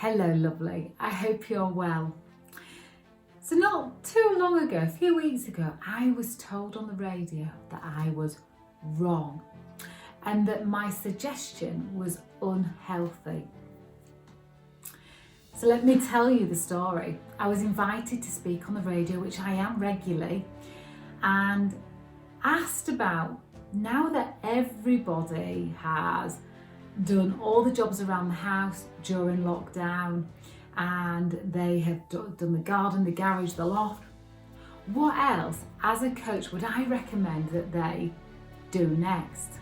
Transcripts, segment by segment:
Hello lovely, I hope you're well. So not too long ago, a few weeks ago, I was told on the radio that I was wrong and that my suggestion was unhealthy. So let me tell you the story. I was invited to speak on the radio, which I am regularly, and asked about, now that everybody has done all the jobs around the house during lockdown and they have done the garden, the garage, the loft, what else as a coach would I recommend that they do next?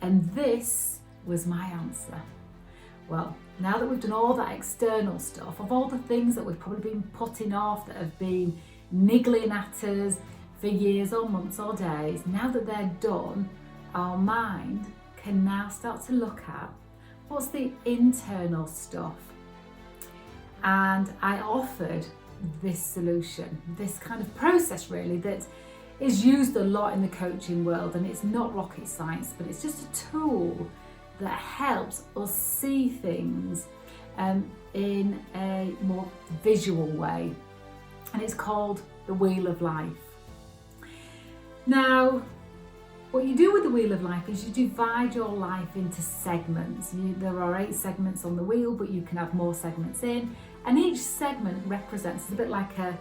And this was my answer. Well, now that we've done all that external stuff, of all the things that we've probably been putting off, that have been niggling at us for years or months or days, now that they're done, our mind can now start to look at what's the internal stuff. And I offered this solution, this kind of process really that is used a lot in the coaching world, and it's not rocket science, but it's just a tool that helps us see things in a more visual way, and it's called the Wheel of Life. Now, what you do with the Wheel of Life is you divide your life into segments. There are 8 segments on the wheel, but you can have more segments in, and each segment represents, it's a bit like a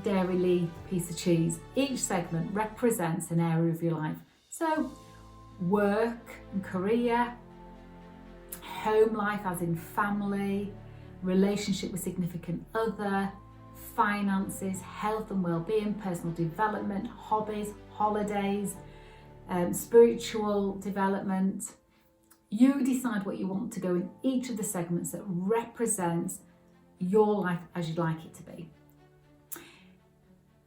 Dairy piece of cheese. Each segment represents an area of your life. So work and career, home life as in family, relationship with significant other, finances, health and well-being, personal development, hobbies, holidays, spiritual development. You decide what you want to go in each of the segments that represents your life as you'd like it to be.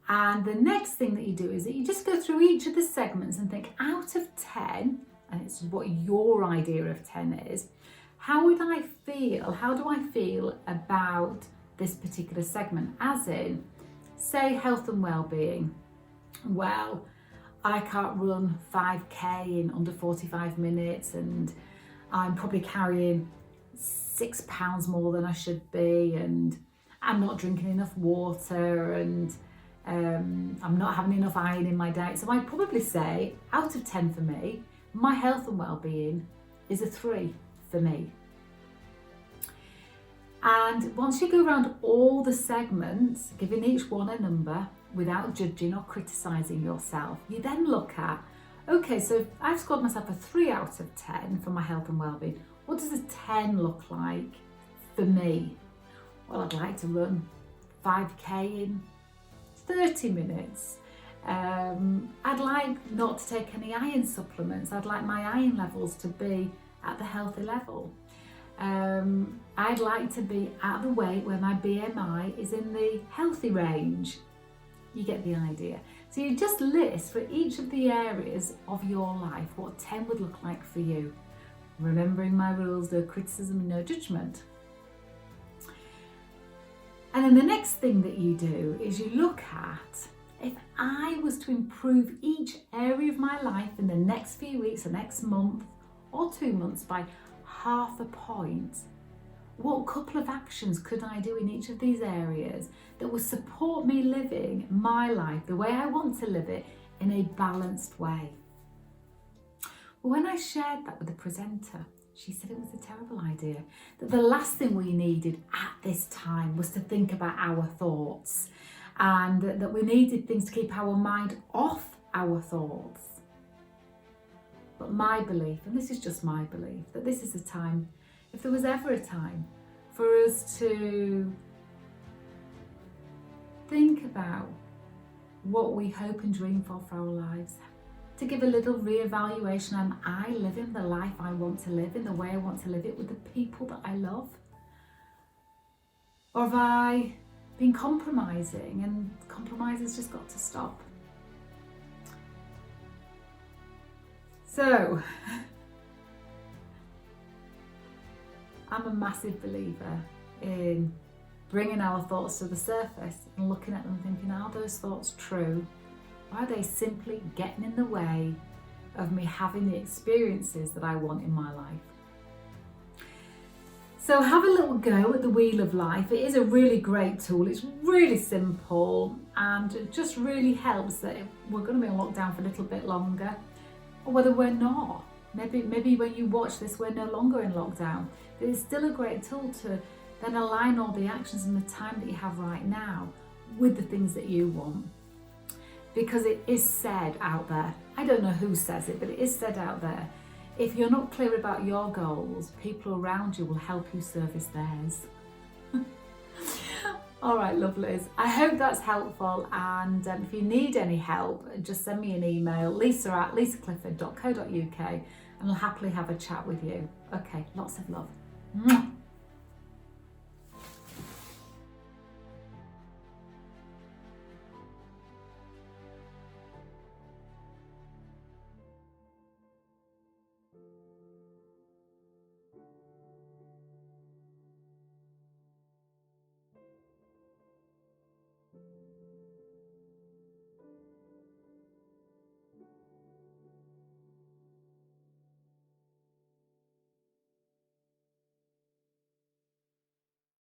And the next thing that you do is that you just go through each of the segments and think, out of 10, and it's what your idea of 10 is, how would I feel? How do I feel about this particular segment? As in, say health and well-being. Well, I can't run 5k in under 45 minutes and I'm probably carrying 6 pounds more than I should be, and I'm not drinking enough water, and I'm not having enough iron in my diet. So I'd probably say, out of 10 for me, my health and well-being is a 3 for me. And once you go around all the segments, giving each one a number without judging or criticising yourself, you then look at, okay, so if I've scored myself a 3 out of 10 for my health and well-being, what does a 10 look like for me? Well, I'd like to run 5k in 30 minutes. I'd like not to take any iron supplements. I'd like my iron levels to be at the healthy level. I'd like to be at the weight where my BMI is in the healthy range. You get the idea. So you just list for each of the areas of your life what 10 would look like for you. Remembering my rules, no criticism and no judgment. And then the next thing that you do is you look at, if I was to improve each area of my life in the next few weeks, the next month or 2 months by half a point, what couple of actions could I do in each of these areas that will support me living my life the way I want to live it in a balanced way? Well, when I shared that with the presenter, she said it was a terrible idea, that the last thing we needed at this time was to think about our thoughts, and that we needed things to keep our mind off our thoughts. But my belief, and this is just my belief, that this is a time, if there was ever a time for us to think about what we hope and dream for our lives, to give a little re-evaluation, am I living the life I want to live in the way I want to live it with the people that I love? Or have I been compromising, and compromise has just got to stop? So, I'm a massive believer in bringing our thoughts to the surface and looking at them thinking, are those thoughts true? Or are they simply getting in the way of me having the experiences that I want in my life? So have a little go at the Wheel of Life. It is a really great tool. It's really simple and it just really helps that we're going to be on lockdown for a little bit longer, or whether we're not. Maybe when you watch this, we're no longer in lockdown. But it's still a great tool to then align all the actions and the time that you have right now with the things that you want. Because it is said out there, I don't know who says it, but it is said out there, if you're not clear about your goals, people around you will help you service theirs. All right, lovelies. I hope that's helpful. And if you need any help, just send me an email, lisa@lisaclifford.co.uk, and I'll happily have a chat with you. Okay, lots of love. Mwah.